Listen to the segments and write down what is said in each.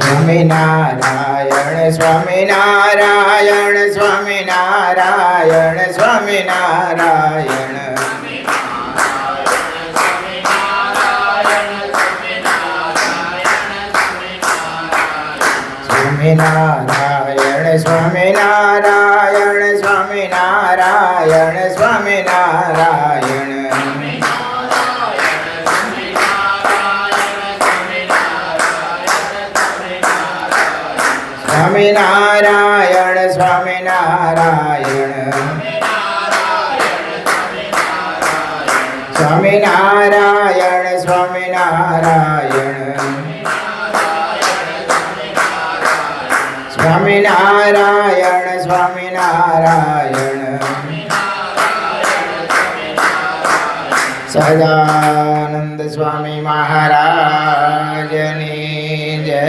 સ્વામિનારાયણ સ્વામિનારાયણ સ્વામિનારાયણ સ્વામિનારાયણ સ્વામિનારાયણ સ્વામિનારાયણ સ્વામિનારાયણ સ્વામિનારાયણ સ્વામિનારાયણ સ્વામિનારાયણ સ્વામિનારાયણ સ્વામિનારાયણ સ્વામિનારાયણ સ્વામિનારાયણ સહજાનંદ સ્વામી મહારાજની જય.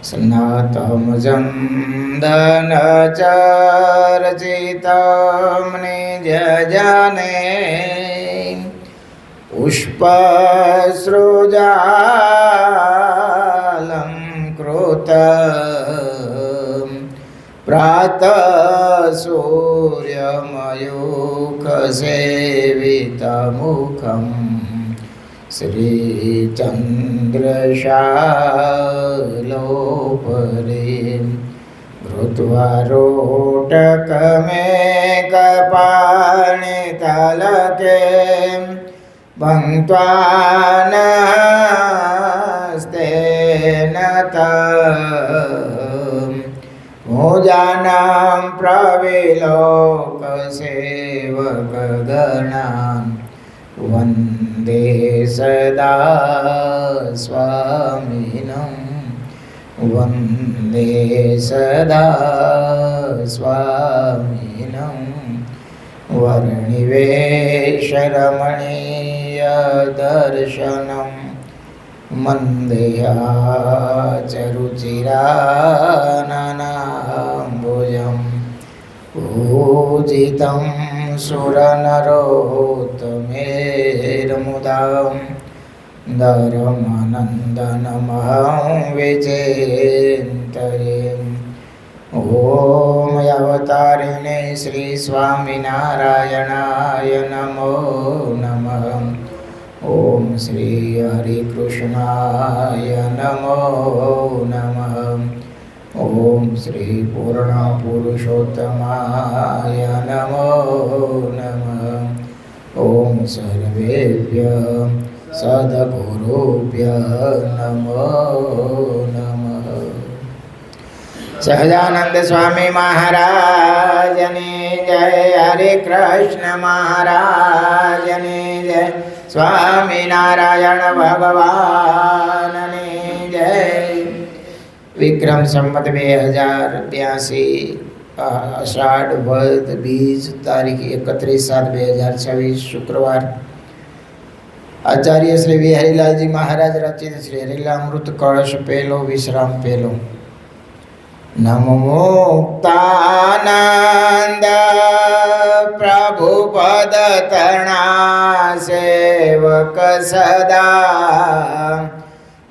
સનાતમ ચંદન ચર્ચિતમ નિજજને પુષ્પસૃજાલં કૃતમ પ્રાતઃ સૂર્યમયુખસેવિતમુખમ શ્રીચંદ્રશાલોપરીં ધૃત્વા રોટકમેકપાણિતલકે ભङ्क्त्वा નસ્તેન તમ ભોજાનાં પ્રવિલોકસેવકગણાં વંદે સદા સ્વામિનં વંદે સદા સ્વામિનં વર્ણિવેશરમણીય દર્શનમ મંદયાચરુચિરાનનાંબુજં પૂજિतं સુરનરોત્તમેર્મુદાં ધર્મનन्दनमहं विचिन्तये. ઓમ અવતારિણે શ્રી સ્વામિનારાયણાય નમો નમઃ. ઓમ શ્રી હરિકૃષ્ણાય નમો નમઃ. ઓમ શ્રી પૂર્ણ પુરુષોત્તમાય નમો નમઃ. ઓમ સર્વેભ્ય સદગુરુભ્ય નમો નમઃ. સહજાનંદ સ્વામી મહારાજની જય. હરે કૃષ્ણ મહારાજની જય. સ્વામિનારાયણ ભગવાનની જય. વિક્રમ સંવત 2082 અષાઢ વદ બીજ તારીખ 31/7/2026 શુક્રવાર. આચાર્ય શ્રી વી હરિલાલજી મહારાજ રચિત શ્રી હરિલામૃત કળશ પહેલો વિશ્રામ પહેલો. નમો મુક્તાનંદ પ્રભુ પદ તરણા સેવક સદા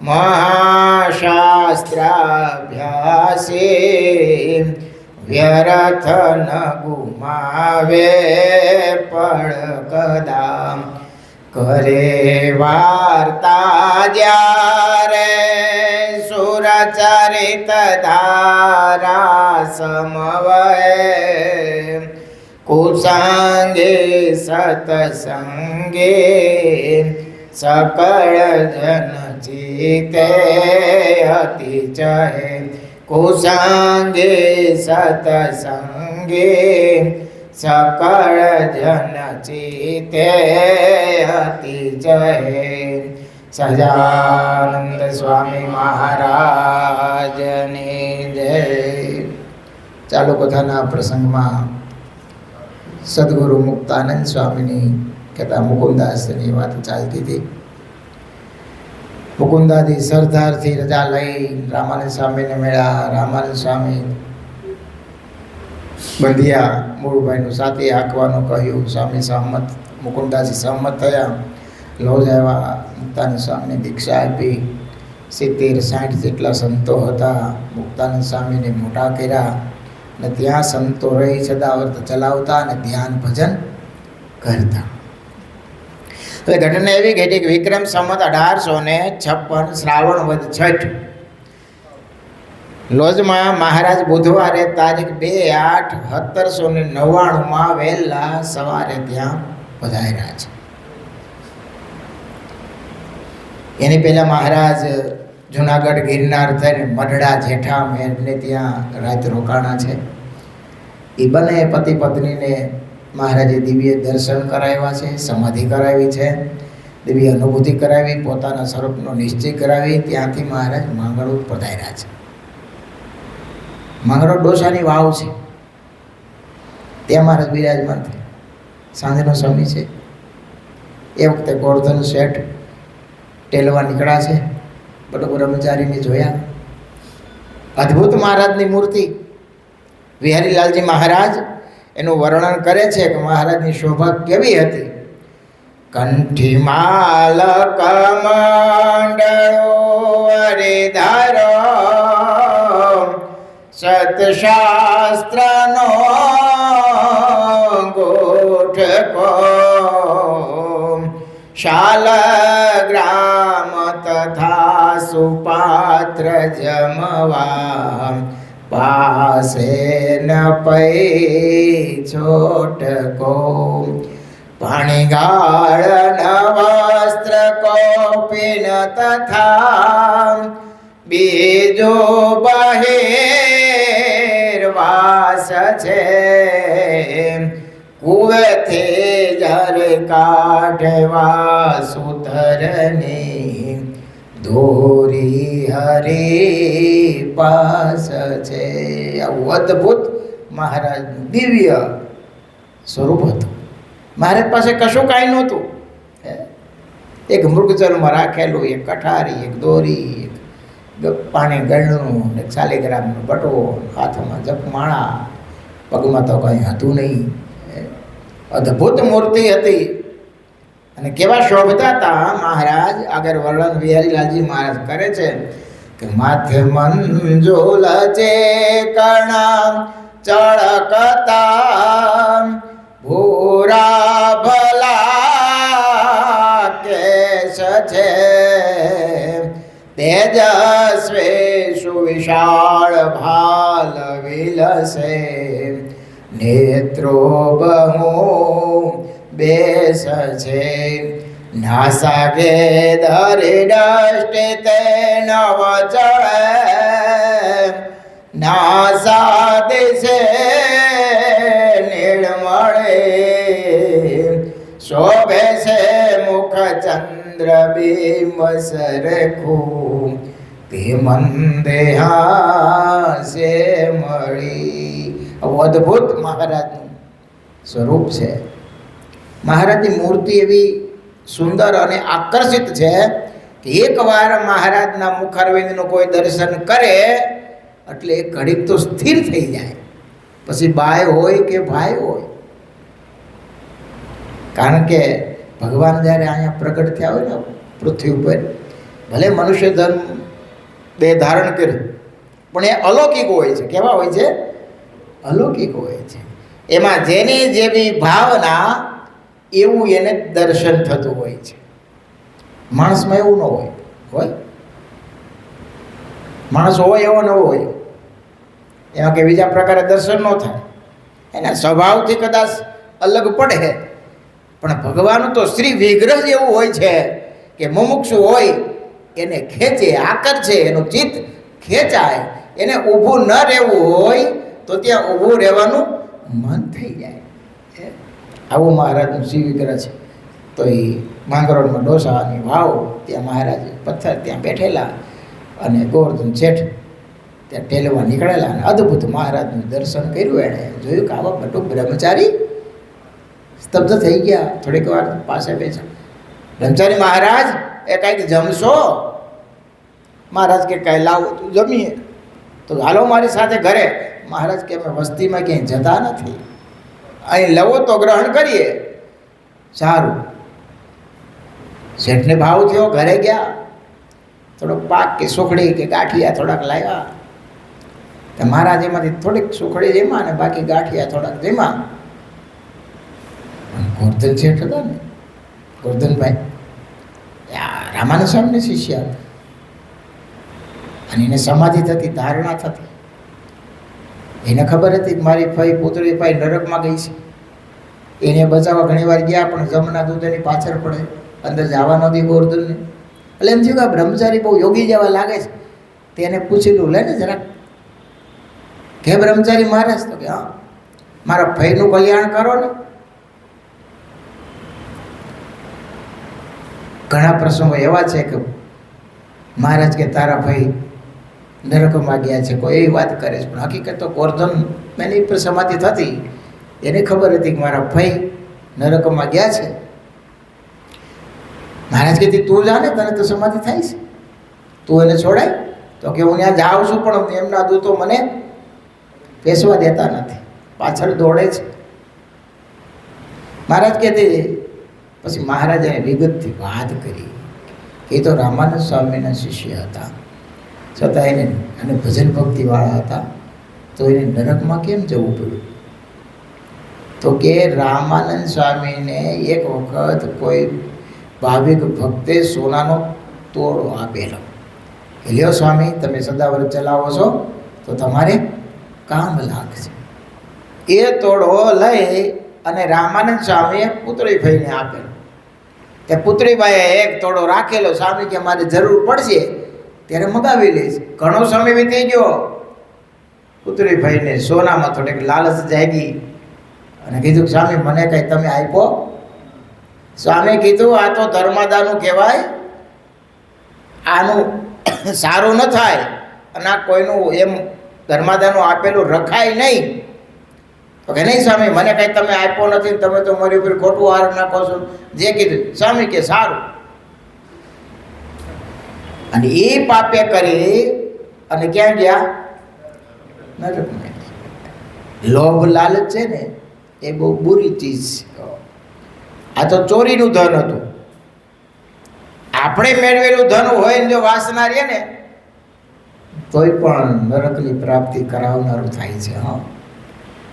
મહાશાસ્ત્રાભ્યાસી વ્યર્થ ન ગુમાવે પળ કદા. કરે વાર્તા જ્યારે સુરચરિત ધારા સમવય કુસંગે સતસંગે સકળ જન જીતે અતિ ચહે. કુસંગે સતસંગે સકળ જન ચિતે અતિ જય. સહજાનંદ સ્વામી મહારાજની જય. ચાલુ કથાના પ્રસંગમાં સદગુરુ મુક્તાનંદ સ્વામીની કહેતા મુકુંદાસની વાત ચાલતી હતી. મુકુંદાદી સરદારથી રજા લઈ રામાનંદ સ્વામીને મળ્યા. રામાનંદ સ્વામી બંધિયા મૂળભાઈનું સાથે હાંકવાનું કહ્યું. સ્વામી સહમત, મુકુંદાજી સહમત થયા. લોજ આવ્યા, મુક્તાનંદ સ્વામીને દીક્ષા આપી. 70-60 જેટલા સંતો હતા. મુક્તાનંદ સ્વામીને મોટા કર્યા અને ત્યાં સંતો રહી સદાવ્રત ચલાવતા અને ધ્યાન ભજન કરતા. હવે ઘટના એવી ઘટી કે વિક્રમ સંવત 1856 શ્રાવણ વદ છઠ લોજમાં મહારાજ બુધવારે તારીખ 2/8/1799 વહેલા સવારે ત્યાં પધાર્યા છે. એની પહેલા મહારાજ જુનાગઢ ગિરનાર થઈને મઢડા જેઠા મેરને ત્યાં રાત રોકાણા છે. એ બંને પતિ પત્નીને મહારાજે દિવ્ય દર્શન કરાવ્યા છે, સમાધિ કરાવી છે, દિવ્ય અનુભૂતિ કરાવી, પોતાના સ્વરૂપનો નિશ્ચય કરાવી. ત્યાંથી મહારાજ માંગરોળ પધાર્યા છે. માંગરોળ ડોસાની વાવ છે, ત્યાં મહારાજ બિરાજમાન થયા. સાંજનો સમય છે. એ વખતે ગોવર્ધન શેઠ ટેલવા નીકળ્યા છે. બટુ બ્રહ્મચારીને જોયા. અદ્ભુત મહારાજની મૂર્તિ. વિહારીલાલજી મહારાજ એનું વર્ણન કરે છે કે મહારાજની શોભા કેવી હતી. કંઠી માલ કમંડળો હરિધારો સતશાસ્ત્રનો ગોઠકો શાલગ્રામ તથા સુપાત્ર જમવા પાસે ન પૈ છોટકો પાણીગાળ ન વસ્ત્ર કૌપિન તથા બીજો બહેરવાસ છે. કુવેથી જર કાઢવા સુતરની દોરી હરી પાસ છે. આવું અદ્ભુત મહારાજનું દિવ્ય સ્વરૂપ હતું. મહારાજ પાસે કશું કાંઈ નહોતું. એક મૃગજળમાં રાખેલું, એક કઠારી, એક દોરી, એક પાણી ગળનું, એક શાલિગ્રામનો બટો, હાથમાં જપમાળા, પગમાં તો કંઈ હતું નહીં. અદ્ભુત મૂર્તિ હતી અને કેવા શોભતા હતા મહારાજ. આગળ વર્ણન વિહારીલાલજી મહારાજ કરે છે કે માથે મંજુલ છે કર્ણ ચળકતા ભૂરા ભલા કેશ છે. તેજસ્વી સુવિશાળ ભાલ વિલસે નેત્રો બહુ બેસ છે. નાસાગે ધરી દષ્ટિ તે નવ ચળે નાસા દિશે નિર્મળે શોભે છે મુખ ચંદ્ર બિંબ સરખું તે મંદેહાસે મળી. અદ્ભુત મહારાજનું સ્વરૂપ છે. મહારાજની મૂર્તિ એવી સુંદર અને આકર્ષિત છે કે એકવાર મહારાજના મુખારવિંદનું કોઈ દર્શન કરે એટલે એ ઘડીક તો સ્થિર થઈ જાય. પછી બાય હોય કે ભાઈ હોય. કારણ કે ભગવાન જ્યારે અહીંયા પ્રગટ થયા હોય ને પૃથ્વી ઉપર, ભલે મનુષ્ય ધર્મ દેહ ધારણ કર્યું પણ એ અલૌકિક હોય છે. કેવા હોય છે? અલૌકિક હોય છે. એમાં જેની જેવી ભાવના એવું એને દર્શન થતું હોય છે. માણસમાં એવું ન હોય. હોય માણસ હોય એવો ન હોય. એમાં કે બીજા પ્રકારે દર્શન ન થાય. એના સ્વભાવથી કદાચ અલગ પડે પણ ભગવાનનું તો શ્રી વિગ્રહ જેવું હોય છે કે મુમુક્ષુ હોય એને ખેંચે, આકર્ષે, એનું ચિત્ત ખેંચાય. એને ઊભું ન રહેવું હોય તો ત્યાં ઊભું રહેવાનું મન થઈ જાય. આવું મહારાજનું શ્રી વિગ્રહ છે. તો એ માંગરોળમાં ડોસાની વાવ, ત્યાં મહારાજ પથ્થર ત્યાં બેઠેલા અને ગોવર્ધન શેઠ ત્યાં ટેલવા નીકળેલા અને અદ્ભુત મહારાજનું દર્શન કર્યું. એણે જોયું કે આવા બટુ બ્રહ્મચારી સ્તબ્ધ થઈ ગયા. થોડીક વાર પાસે બેસા. બ્રહ્મચારી મહારાજ એ કાંઈક જમશો? મહારાજ કે કાંઈ લાવો તું જમીએ. તો હાલો મારી સાથે ઘરે. મહારાજ કે અમે વસ્તીમાં ક્યાંય જતા નથી, અહીં લવો તો ગ્રહણ કરીએ. સારું. શેઠને ભાવ થયો, ઘરે ગયા. થોડોક પાક કે સુખડી કે ગાંઠિયા થોડાક લાવ્યા. તો મહારાજ એમાંથી થોડીક સુખડી જેમાં ને બાકી ગાંઠિયા થોડાક જેમાં. ગોરધન શેઠ હતા ને, ગોરધનભાઈ રામાનંદ સ્વામીના શિષ્ય હતા. અને એને સમાધિ થતી, ધારણા થતી. એને ખબર હતી કે મારી ફઈ પુત્રી ફઈ નરકમાં ગઈ છે. એને બચાવવા ઘણી વાર ગયા, પણ જમના દૂધ એની પાછળ પડે, અંદર જવા ન દી ગોરધનને. એટલે એમ થયું કે આ બ્રહ્મચારી બહુ યોગી જેવા લાગે છે. તેને પૂછેલું, લે ને જરાક, કે બ્રહ્મચારી મહારાજ? તો કે હા, મારા ફઈનું કલ્યાણ કરો ને. ઘણા પ્રસંગો એવા છે કે મહારાજ કે તારા ભાઈ નરકમાં ગયા છે, કોઈ એવી વાત કરે છે, પણ હકીકત તો ગોરધન એની પર સમાધિ થતી. એને ખબર હતી કે મારા ભાઈ નરકમાં ગયા છે. મહારાજ કહેતી તું જા ને, તને તો સમાધિ થાય છે, તું એને છોડાય? તો કે હું ત્યાં જાઉં છું, પણ એમના દૂતો મને પેશવા દેતા નથી, પાછળ દોડે છે. મહારાજ કહેતી, પછી મહારાજાએ વિગતથી વાત કરી કે એ તો રામાનંદ સ્વામીના શિષ્ય હતા, છતાં એને અને ભજન ભક્તિવાળા હતા, તો એને નરકમાં કેમ જવું પડ્યું? તો કે રામાનંદ સ્વામીને એક વખત કોઈ ભાવિક ભક્તે સોનાનો તોડો આપેલો કે લ્યો સ્વામી, તમે સદાવ્રત ચલાવો છો તો તમારે કામ લાગશે. એ તોડો લઈ અને રામાનંદ સ્વામીએ પુત્રી ભાઈને આપેલો. તે પુત્રીબાઈએ એક તોડો રાખેલો. સ્વામી કે મારે જરૂર પડશે ત્યારે મગાવી લઈશ. ઘણો સમય વીતી ગયો. પુત્રી ભાઈને સોનામાં થોડીક લાલચ જાગી અને કીધું સ્વામી મને કંઈ તમે આપ્યો? સ્વામી કીધું આ તો ધર્માદાનું કહેવાય, આનું સારું ન થાય અને આ કોઈનું એમ ધર્માદાનું આપેલું રખાય નહીં. તો કે નહીં સ્વામી, મને કંઈ તમે આપ્યો નથી, તમે તો મારી ઉપર ખોટું આરોપ નાખો છો. જે કીધું સ્વામી કે સારું. અને એ પાપે કરી અને ક્યાં ગયા? નરકમાં. લોભ લાલચ છે ને, એ બહુ બુરી ચીજ છે. આ તો ચોરીનું ધન હતું. આપણે મેળવેલું ધન હોય ને જો વાસના રહે ને, તોય પણ નરકની પ્રાપ્તિ કરાવનારું થાય છે. હા,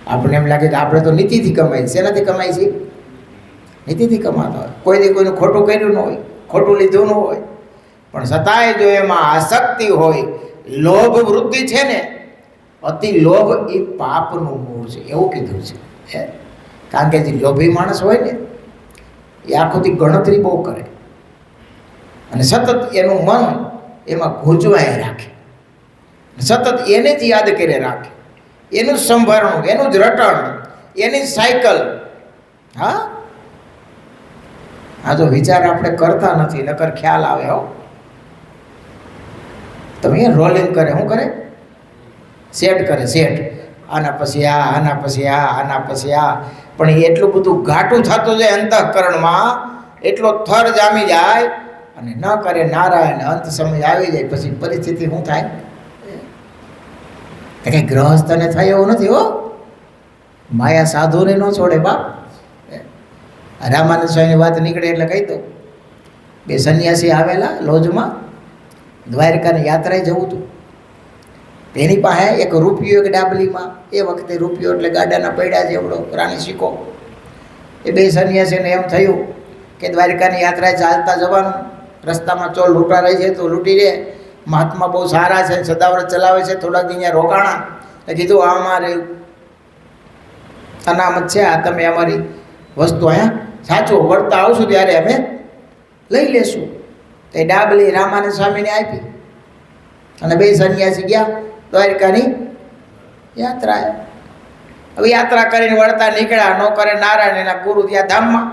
આપણે એમ લાગે કે આપણે તો નીતિથી કમાઈ. શેનાથી કમાઈ છે? નીતિથી કમાતા હોય. કોઈને કોઈનું ખોટું કર્યું ન હોય, ખોટું લીધું ન હોય, પણ છતાંય જો એમાં આસક્તિ હોય, લોભ વૃત્તિ છે ને, અતિ લોભ એ પાપનું મૂળ છે, એવું કીધું છે. કારણ કે જે લોભી માણસ હોય ને, એ આખોથી ગણતરી બહુ કરે અને સતત એનું મન એમાં ગૂંચવાય રાખે, સતત એને જ યાદ કરે રાખે, એનું જ સંભાળણું, એનું જ રટણ, એની જ સાયકલ. હા, આ જો વિચાર આપણે કરતા નથી, નકર ખ્યાલ આવે. હો, તમે રોલિંગ કરે, શું કરે? સેટ કરે, સેટ. આના પછી આ, આના પછી આ, આના પછી આ. પણ એટલું બધું ઘાટું થતું જાય અંતઃકરણમાં, એટલો થર જામી જાય અને ન કરે નારાયણ. અંત સમય આવી જાય પછી પરિસ્થિતિ શું થાય? કંઈ ગ્રહસ્થને થાય એવું નથી. હો, માયા સાધુને ન છોડે બાપ. રામાનંદ સ્વામીની વાત નીકળે એટલે કહી દો. બે સંન્યાસી આવેલા લોજમાં, દ્વારકાની યાત્રાએ જવું હતું. એની પાસે એક રૂપિયો, એક ડાબલીમાં, એ વખતે રૂપિયો એટલે ગાડાના પૈડા જેવડો રાણી સિક્કો. એ બે સંન્યાસીને એમ થયું કે દ્વારકાની યાત્રાએ ચાલતા જવાનું, રસ્તામાં ચોર લૂંટા રહી છે તો લૂંટી લે. મહાત્મા બહુ સારા છે, સદાવ્રત ચલાવે છે, થોડાક દી અહીંયા રોકાણા. કીધું આ અમારે અનામત છે, આ તમે અમારી વસ્તુ અહીંયા સાચો વળતા આવશું ત્યારે અમે લઈ લેશું. તે ડાબલી રામાનંદ સ્વામીને આપી અને બે સંન્યાસી ગયા દ્વારકાની યાત્રાએ. હવે યાત્રા કરીને વળતા નીકળ્યા, ન કરે નારાયણ એના ગુરુ ત્યાં ધામમાં.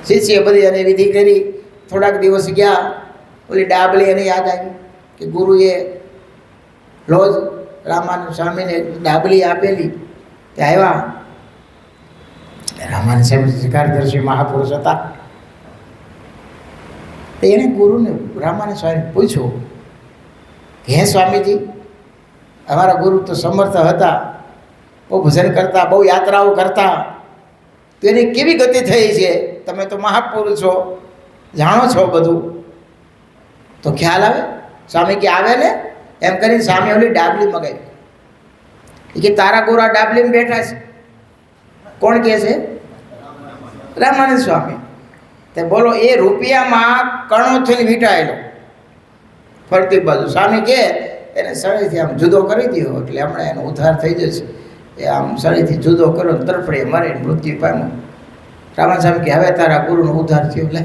શિષ્ય બધી અને વિધિ કરી. થોડાક દિવસ ગયા, ઓલી ડાબલી એને યાદ આવી કે ગુરુએ રોજ રામાનંદ સ્વામીને ડાબલી આપેલી. તે આવ્યા. રામાનંદ સ્વામી શિકારદર્શી મહાપુરુષ હતા. એણે ગુરુને રામાનંદ સ્વામીને પૂછ્યું કે હે સ્વામીજી, અમારા ગુરુ તો સમર્થ હતા, બહુ ભજન કરતા, બહુ યાત્રાઓ કરતા, તો એની કેવી ગતિ થઈ છે? તમે તો મહાપુરુષ છો, જાણો છો બધું તો ખ્યાલ આવે. સ્વામી કે આવે ને એમ કરીને સામે ઓલી ડાબલી મગાવી કે તારા ગોરા ડાબલીમાં બેઠા છે. કોણ કહે છે? રામાનંદ સ્વામી. તે બોલો એ રૂપિયામાં કણોથી વીંટાયેલો ફરતી બાજુ. સ્વામી કે એને સળીથી આમ જુદો કરી દો એટલે હમણાં એનો ઉદ્ધાર થઈ જશે. એ આમ સળીથી જુદો કરો તરફડે મરે મૃત્યુ પામ્યો. રામાનંદ સ્વામી કે હવે તારા ગુરુનો ઉદ્ધાર થયો. લે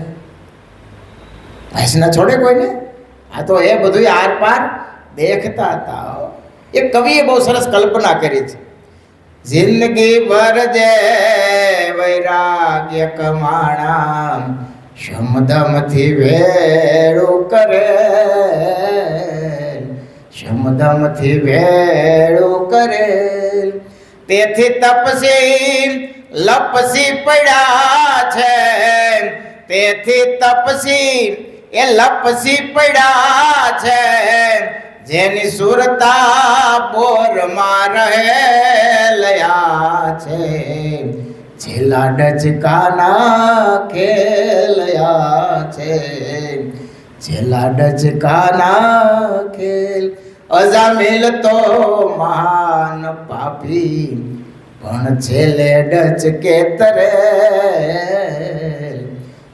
ભાઈસના છોડે કોઈને. આ તો એ બધું આર પાર દેખતા હતા. એક કવિએ બહુ સરસ કલ્પના કરી છે. જિંદગી ભર જે વૈરાગ્ય કમાણા શમદમથી વેળું કરે, શમદમથી વેળું કરે, તેથી તપસી લપસી પડ્યા છે, તેથી તપસી એ લપસી પડ્યા છે, જેની સુરતા બોરમાં રહેલયા છે, છેલ્લા ડચકાના ખેલયા છે, છેલ્લા ડચકાના ખેલ. અજામિલ તો મહાન પાપી પણ છેલ્લે ડચકે તરેલ,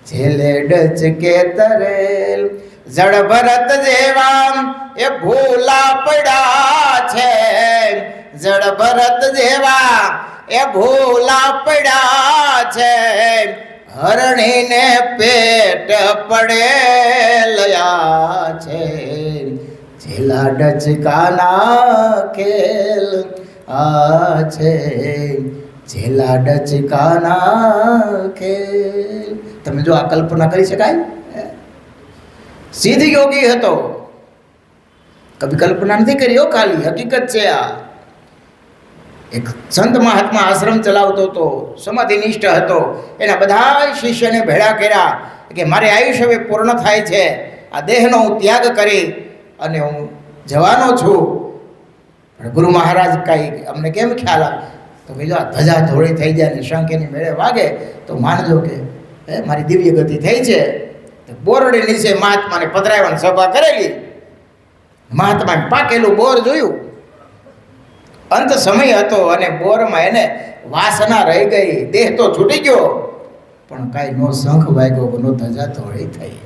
છેલ્લે ડચકે તરેલ. જળ ભરત જેવા એ ભૂલા પડ્યા છે, જળ ભરત જેવા એ ભૂલા પડ્યા છે, હરણીને પેટ પડેલયા છે, છેલ્લા ડચકાના ખેલ આ છે, છેલ્લા ડચકાના ખેલ. તમે જો આ કલ્પના કરી શકાય. સિદ્ધ યોગી હતો, કભી કલ્પના નથી કરી હો, ખાલી હકીકત છે આ. એક સંત મહાત્મા આશ્રમ ચલાવતો હતો, સમાધિનિષ્ઠ હતો. એના બધા શિષ્યને ભેળા કર્યા કે મારે આયુષ્ય હવે પૂર્ણ થાય છે, આ દેહનો હું ત્યાગ કરી અને હું જવાનો છું. પણ ગુરુ મહારાજ કાંઈ અમને કેમ ખ્યાલ આવે તો કીધું આ ધજા ધોળી થઈ જાય ને શંખ એની મેળે વાગે તો માનજો કે મારી દિવ્ય ગતિ થઈ છે. બોરડી નીચે મહાત્માને પધરાવવાની સભા કરેલી. મહાત્માએ પાકેલું બોર જોયું. અંત સમય હતો અને બોરમાં એને વાસના રહી ગઈ. દેહ તો છૂટી ગયો પણ કાંઈ નો શંખ વાગ્યો, નો ધજા ધોળી થઈ.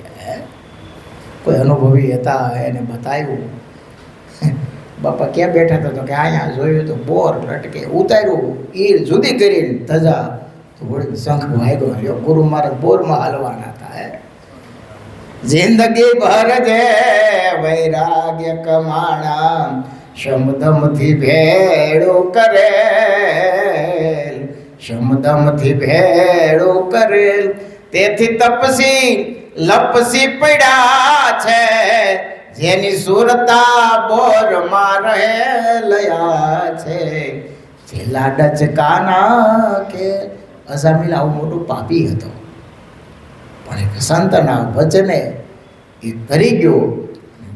કોઈ અનુભવી હતા, એને બતાવ્યું. બાપા ક્યાં બેઠા હતા તો કે અહીંયા જોયું તો બોર લટકે. ઉતાર્યું, ઈર જુદી કરીને ધજા ધોળી, શંખ વાગ્યો. ગુરુ મહારાજ બોરમાં હાલવાના હતા. જિંદગી ભર જે વૈરાગ્ય કમાણા શમદમથી ભેળું કરેલ, શમદમથી ભેળું કરેલ, તેથી તપસી લપસી પડ્યા છે, જેની સુરતા બોરમાં રહેલયા છે, છેલ્લા ડચકાના કે. અજામિલ આવું મોટું પાપી હતો પણ એક સંતના વચને એ કરી ગયો.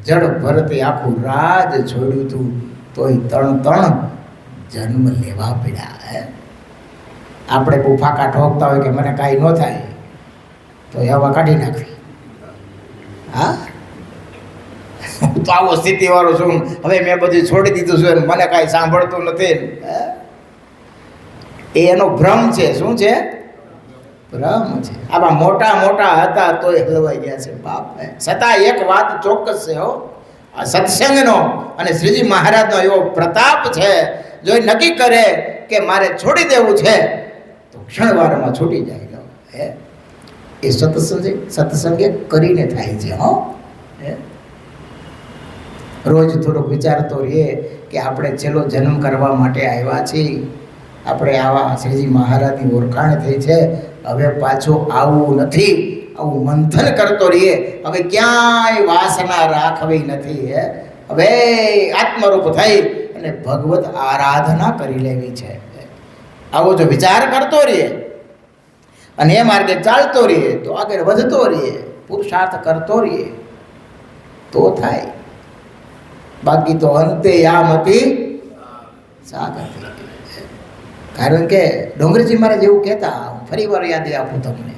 જળ ભરતે આખું રાજ છોડ્યું હતું તોય 3 જન્મ લેવા પડ્યા. આપણે બહુ ફાંકા ઠોકતા હોય કે મને કાંઈ ન થાય તો હવા કાઢી નાખવી. હા, હું તો આવો સ્થિતિવાળો છું, હવે મેં બધું છોડી દીધું છે, મને કાંઈ સાંભળતું નથી. એ એનો ભ્રમ છે. શું છે? ભ્રમ છે. આમાં મોટા મોટા હતા તોય હલવાઈ ગયા છે બાપ. છતાં એક વાત ચોક્કસ છે હો, આ સત્સંગનો અને શ્રીજી મહારાજનો એવો પ્રતાપ છે. જો એ નક્કી કરે કે મારે છોડી દેવું છે તો ક્ષણવારમાં છૂટી જાય. હે, એ સત્સંગે કરીને થાય છે. હો, રોજ થોડોક વિચારતો રહીએ કે આપણે છેલ્લો જન્મ કરવા માટે આવ્યા છીએ. આપણે આવા શ્રીજી મહારાજની ઓળખાણ થઈ છે, હવે પાછો આવવું નથી. આવું મંથન કરતો રહીએ. હવે ક્યાંય વાસના રાખવી નથી. હવે આત્મરૂપ થઈ અને ભગવત આરાધના કરી લેવી છે. આવો જો વિચાર કરતો રહીએ અને એ માર્ગે ચાલતો રહીએ તો આગળ વધતો રહીએ, પુરુષાર્થ કરતો રહીએ તો થાય. બાકી તો અંતે યામતી સાગતી. કારણ કે ડોંગરજી મહારાજ એવું કહેતા, ફરી વાર યાદ આપું તમને,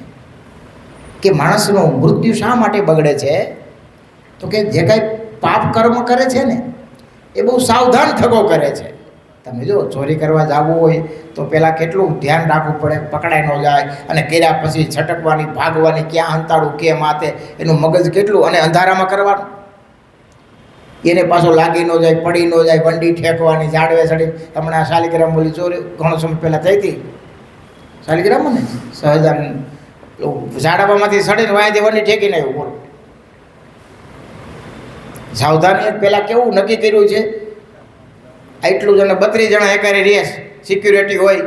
કે માણસનું મૃત્યુ શા માટે બગડે છે? તો કે જે કાંઈ પાપ કર્મ કરે છે ને એ બહુ સાવધાન થકો કરે છે. તમે જો ચોરી કરવા જવું હોય તો પહેલાં કેટલું ધ્યાન રાખવું પડે, પકડાઈ ન જાય, અને કર્યા પછી છટકવાની, ભાગવાની, ક્યાં અંતાડું, કે માથે, એનું મગજ કેટલું, અને અંધારામાં કરવાનું, એને પાછો લાગી ન જાય, પડી ન જાય, વંડી ઠેકવાની, ઝાડવે ચડી. હમણાં શાલિગ્રામ બોલી ચોરી ઘણો સમય પહેલાં થઈ હતી, શાલિગ્રામ ને સહજાન ઝાડામાંથી સડીને વાંયથી વંડી ઠેકીને આવ્યું. બોલો, સાવધાની પહેલાં કેવું નક્કી કર્યું છે, એટલું જણ 32 જણા એકારે રેસ સિક્યુરિટી હોય,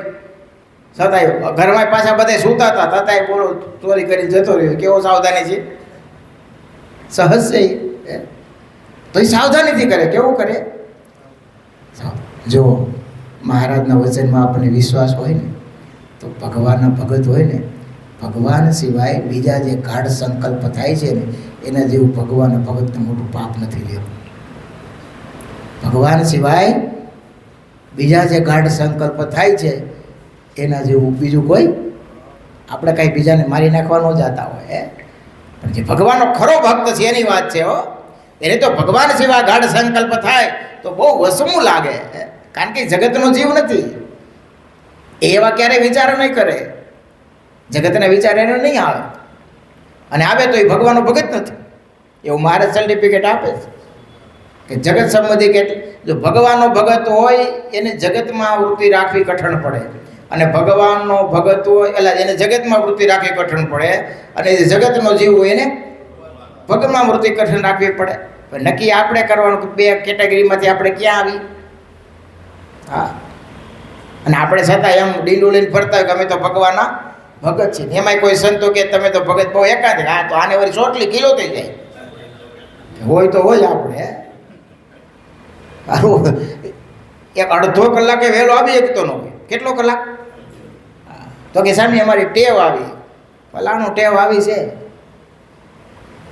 છતાંય ઘરમાં પાછા બધા સૂતા હતા, છતાંય બોલો ચોરી કરીને જતો રહ્યો. કેવો સાવધાની છે, સહજ છે. તો એ સાવધાનીથી કરે. કેવું કરે? જો મહારાજના વચનમાં આપણને વિશ્વાસ હોય ને, તો ભગવાનના ભગત હોય ને, ભગવાન સિવાય બીજા જે ગાઢ સંકલ્પ થાય છે ને, એના જેવું ભગવાનના ભગતને મોટું પાપ નથી લેવું. ભગવાન સિવાય બીજા જે ગાઢ સંકલ્પ થાય છે એના જેવું બીજું કોઈ, આપણે કાંઈ બીજાને મારી નાખવા ન જતા હોય, પણ જે ભગવાનનો ખરો ભક્ત છે એની વાત છે. એને તો ભગવાન સિવાય ગાઢ સંકલ્પ થાય તો બહુ વસમું લાગે, કારણ કે જગતનો જીવ નથી. એવા ક્યારેય વિચારો નહીં કરે, જગતના વિચાર એને નહીં આવે, અને આવે તો એ ભગવાનનો ભગત નથી. એવું મહારાજ સર્ટિફિકેટ આપે છે કે જગત સંબંધી કે જો ભગવાનનો ભગત હોય એને જગતમાં વૃત્તિ રાખવી કઠણ પડે, અને ભગવાનનો ભગત હોય એટલે એને જગતમાં વૃત્તિ રાખવી કઠણ પડે, અને જે જગતનો જીવ હોય એને ભગવાનમાં વૃત્તિ કઠણ રાખવી પડે. નક્કી આપણે કરવાનું કે બે કેટેગરીમાંથી આપણે ક્યાં આવી. હા, અને આપણે છતાં એમ ડીંડું લઈને ફરતા હોય કે અમે તો ભગવાનના ભગત છે. એમાંય કોઈ સંતો કે તમે તો ભગત બહુ એકાંત. હા, તો આને વળી ચોટલી કિલો થઈ જાય. હોય તો હોય આપણે સારું, એક અડધો કલાકે વહેલો આવી શકતો ન હોય. કેટલો કલાક? તો કે સામે અમારી ટેવ આવી, ફલાણું ટેવ આવી છે.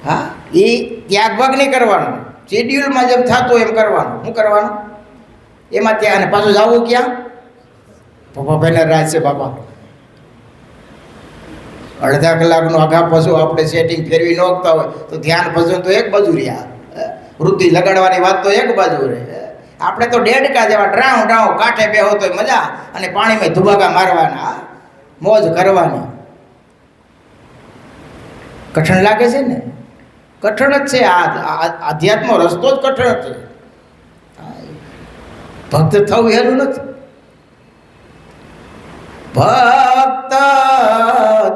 હા, એ ત્યાગ ભાગ નહીં કરવાનું, શેડ્યુલમાં જેમ થતું એમ કરવાનું. શું કરવાનું? એમાં ત્યાં, અને પાછું જવું ક્યાં? પપ્પા ભાઈના રાજ છે બાપા. અડધા કલાકનું આઘા પાછું આપણે સેટિંગ ફેરવી નોખતા હોય તો ધ્યાન ભજન તો એક બાજુ રહ્યા, વૃત્તિ લગાડવાની વાત તો એક બાજુ રહે. આપણે તો ડેડકા જેવા ડ્રાઉ ડ્રાઉ કાંઠે બેહો તો મજા, અને પાણીમાં ધુબાકા મારવાના, મોજ કરવાની. કઠણ લાગે છે ને? કઠણ જ છે. આ આધ્યાત્મ રસ્તો જ કઠણ છે. ભક્ત થવું હેલું નથી. ભક્ત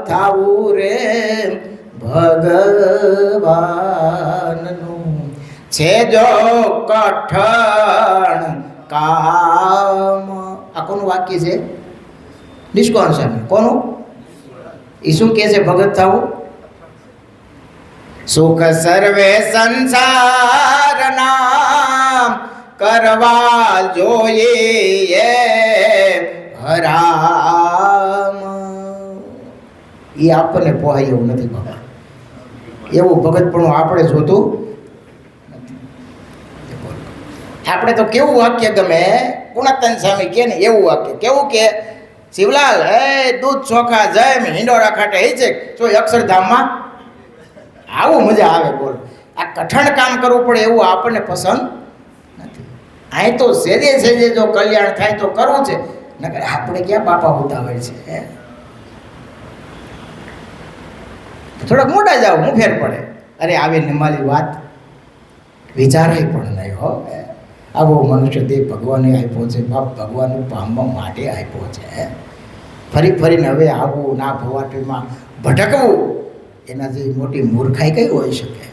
થાવું રે ભગવાનનું છે જો કઠણ કામ. આ કોનું વાક્ય છે? નિષ્કોણ છે. કોનું? એ શું કહે છે? ભગત થવું સુખ સર્વે સંસારના કરવા જોઈએ હરામ. એ આપણને પોહાય એવું નથી બાબા. એવું ભગતપણું આપણે જોતું નથી. આપણે તો કેવું વાક્ય ગમે, પુણતન સ્વામી કે ને એવું વાક્ય કેવું કે, શિવલાલ હે દૂધ ચોખા જય મેં હિંડોળા ખાટે હઈ છે તો અક્ષરધામમાં આવું મજા આવે. બોલ, આ કઠણ કામ કરવું પડે એવું આપણને પસંદ નથી. અહીં તો સેજે સેજે જો કલ્યાણ થાય તો કરવું છે, નકર આપણે ક્યાં બાપા ઉતાવળ છે. થોડાક મોટા જાવ હું ફેર પડે. અરે આવી નિમાલી વાત વિચારાય પણ નહીં હો. આવો મનુષ્ય દેહ ભગવાને આપ્યો છે બાપ, ભગવાનનું પામવા માટે આપ્યો છે. ફરી ફરીને હવે આવું ના ભવાટીમાં ભટકવું એનાથી મોટી મૂર્ખાઈ કઈ હોઈ શકે?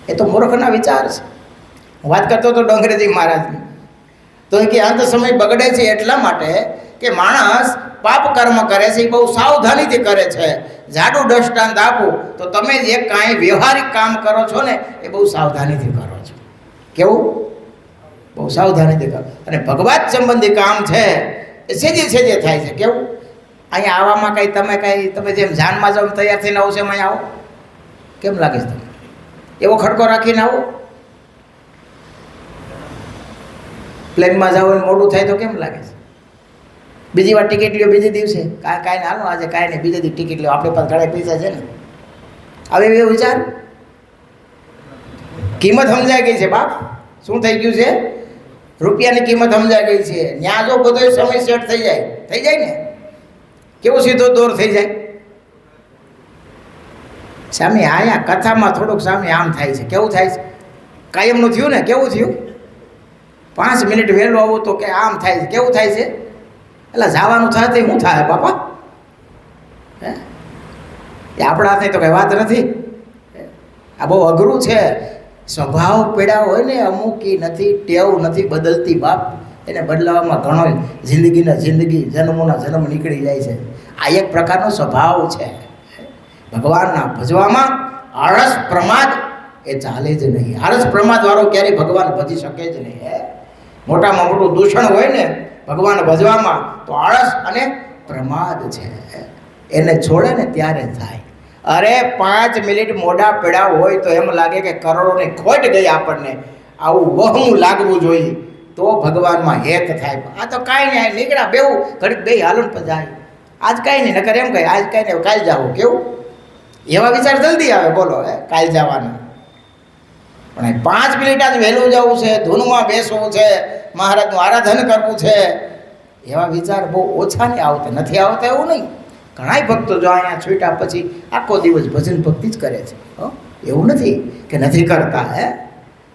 એ તો મૂર્ખના વિચાર છે. હું વાત કરતો હતો ડોંગરેજી મહારાજની, તો કે અંત સમય બગડે છે એટલા માટે કે માણસ પાપ કર્મ કરે છે એ બહુ સાવધાનીથી કરે છે. જાડું દ્રષ્ટાંત આપું તો તમે જે કાંઈ વ્યવહારિક કામ કરો છો ને એ બહુ સાવધાનીથી કરો છો. કેવું? બહુ સાવધાનીથી કરો. અને ભગવાન સંબંધી કામ છે એ સેજે સેજે થાય છે. કેવું? અહીંયા આવવામાં કાંઈ તમે જેમ જાનમાં જાવ તૈયાર થઈને આવો છો એમ અહીંયા આવો કેમ લાગે છે? તમે એવો ખડકો રાખીને આવો. પ્લેનમાં જાવ ને મોડું થાય તો કેમ લાગે છે? બીજી વાર ટિકિટ લ્યો બીજે દિવસે, કાંઈ ને હાલો આજે કાંઈ નહીં બીજે દિવસે ટિકિટ લ્યો, આપણે પાસે ઘણા પૈસા છે ને. હવે એ વિચાર કિંમત સમજાઈ ગઈ છે બાપ. શું થઈ ગયું છે? રૂપિયાની કિંમત સમજાઈ ગઈ છે. ત્યાં જો બધો સમય સેટ થઈ જાય ને, કેવો સીધો દોર થઈ જાય. સામે આયા કથામાં થોડુંક સામે આમ થાય છે. કેવું થાય છે? કાયમનું થયું ને, કેવું થયું? 5 મિનિટ વહેલું આવું તો કે આમ થાય છે. કેવું થાય છે? એટલે જવાનું થાય તો શું થાય બાપા? હે, એ આપણા હાથે તો કઈ વાત નથી. આ બહુ અઘરું છે. સ્વભાવ પીડા હોય ને અમુક એ નથી, ટેવ નથી બદલતી બાપ. એને બદલાવવામાં ઘણો જિંદગી જન્મોના જન્મ નીકળી જાય છે. આ એક પ્રકારનો સ્વભાવ છે. ભગવાનના ભજવામાં આળસ પ્રમાદ એ ચાલે જ નહીં. આળસ પ્રમાદ વાળો ક્યારેય ભગવાન ભજી શકે જ નહીં. મોટામાં મોટું દૂષણ હોય ને ભગવાન ભજવામાં તો આળસ અને પ્રમાદ છે. એને છોડે ને ત્યારે થાય. અરે 5 મિનિટ મોઢા પીડા હોય તો એમ લાગે કે કરોડોની ખોટ ગઈ આપણને. આવું વહમું લાગવું જોઈએ તો ભગવાનમાં હેત થાય. આ તો કાંઈ નહીં, નીકળ્યા બેવું ઘડીક બે હાલું પણ જાય. આજ કાંઈ નહીં, નકર એમ કહે આજ કાંઈ નહીં કાલ જાઓ. કેવું એવા વિચાર જલ્દી આવે બોલો, કાલ જવાના. પણ 5 મિનિટ આજ વહેલું જવું છે, ધૂનમાં બેસવું છે, મહારાજનું આરાધન કરવું છે, એવા વિચાર બહુ ઓછા નહીં આવતા. નથી આવતા એવું નહીં. ઘણાય ભક્તો જો અહીંયા છૂટ્યા પછી આખો દિવસ ભજન ભક્તિ જ કરે છે. એવું નથી કે નથી કરતા.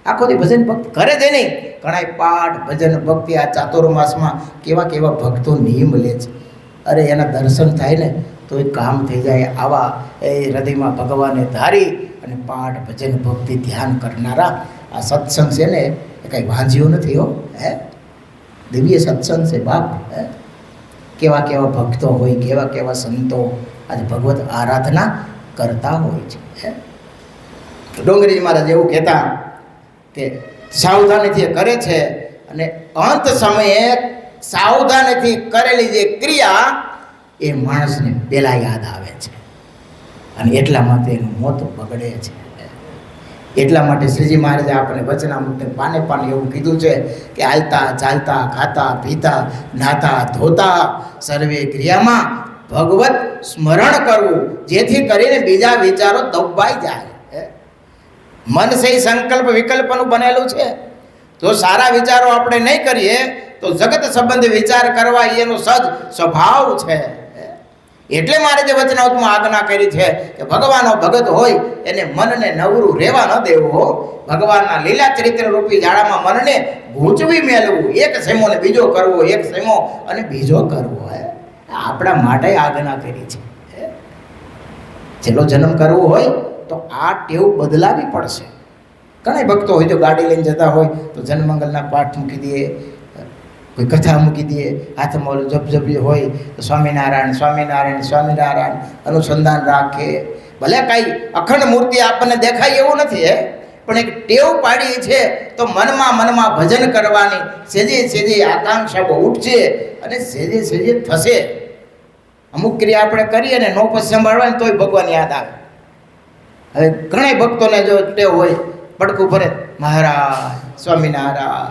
આખો દિવસ ભજન ભક્તિ કરે છે નહીં. ઘણાય પાઠ ભજન ભક્તિ આ ચાતુર્માસમાં કેવા કેવા ભક્તો નિયમ લે છે. અરે એના દર્શન થાય ને તો એ કામ થઈ જાય. આવા એ હૃદયમાં ભગવાને ધારી અને પાઠ ભજન ભક્તિ ધ્યાન કરનારા આ સત્સંગ છે ને એ કંઈ વાંચ્યો નથી. દિવ્ય સત્સંગ છે બાપ. કેવા કેવા ભક્તો હોય, કેવા કેવા સંતો આજે ભગવત આરાધના કરતા હોય છે. ડોંગરીજી મહારાજ એવું કહેતા કે સાવધાનીથી કરે છે અને અંત સમયે સાવધાનીથી કરેલી જે ક્રિયા એ માણસને પહેલા યાદ આવે છે અને એટલા માટે એનું મોત બગડે છે. એટલા માટે શ્રીજી મહારાજે આપણે વચનામૃતને પાને પાને એવું કીધું છે કે હાલતા ચાલતા ખાતા પીતા નાતા ધોતા સર્વે ક્રિયામાં ભગવત સ્મરણ કરવું, જેથી કરીને બીજા વિચારો દબાઈ જાય. મન સે સંકલ્પ વિકલ્પનું બનેલું છે. જો સારા વિચારો આપણે નહીં કરીએ તો જગત સંબંધી વિચાર કરવા એનો સજ સ્વભાવ છે. એટલે મારે જે વચનામૃતમાં આજ્ઞા કરી છે કે ભગવાનનો ભગત હોય એને મનને નવરું રહેવા ન દેવું. ભગવાનના લીલા ચરિત્ર રૂપી જાળામાં મનને ગૂંચવી મેળવું. એક સેમો ને બીજો કરવો, એક સેમો અને બીજો કરવો. આપણા માટે આજ્ઞા કરી છે. જેનો જન્મ કરવો હોય તો આ ટેવ બદલાવી પડશે. ઘણા ભક્તો હોય તો ગાડી લઈને જતા હોય તો જન્મંગલના પાઠ મૂકી દે, કોઈ કથા મૂકી દે, હાથમાં ઓલું જપજપી હોય તો સ્વામિનારાયણ સ્વામિનારાયણ સ્વામિનારાયણ અનુસંધાન રાખે. ભલે કાંઈ અખંડ મૂર્તિ આપણને દેખાય એવું નથી, પણ એક ટેવ પાડી છે તો મનમાં ભજન કરવાની સેજે આકાંક્ષા ઉઠશે અને સેજે થશે. અમુક ક્રિયા આપણે કરીએ ને નો પછી સંભાળવાની તોય ભગવાન યાદ આવે. હવે ઘણા ભક્તોને જો ટેવ હોય પડકું ભરે મહારાજ સ્વામિનારાયણ,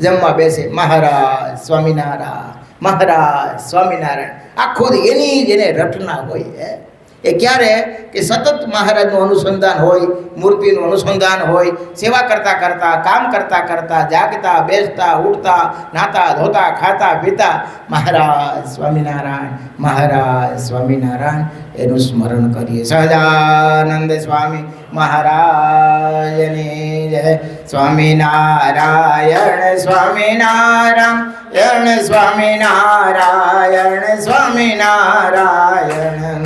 જમવા બેસે મહારાજ સ્વામિનારાયણ મહારાજ સ્વામિનારાયણ, આખો એની જ એને રટના હોય. એ ક્યારે કે સતત મહારાજનું અનુસંધાન હોય, મૂર્તિનું અનુસંધાન હોય, સેવા કરતાં કરતાં કામ કરતાં કરતાં જાગતા બેસતા ઉઠતા નાતા ધોતા ખાતા પીતા મહારાજ સ્વામિનારાયણ એનું સ્મરણ કરીએ. સહજાનંદ સ્વામી મહારાજની જય. સ્વામિનારાયણ સ્વામિનારાયણ સ્વામિનારાયણ સ્વામિનારાયણ.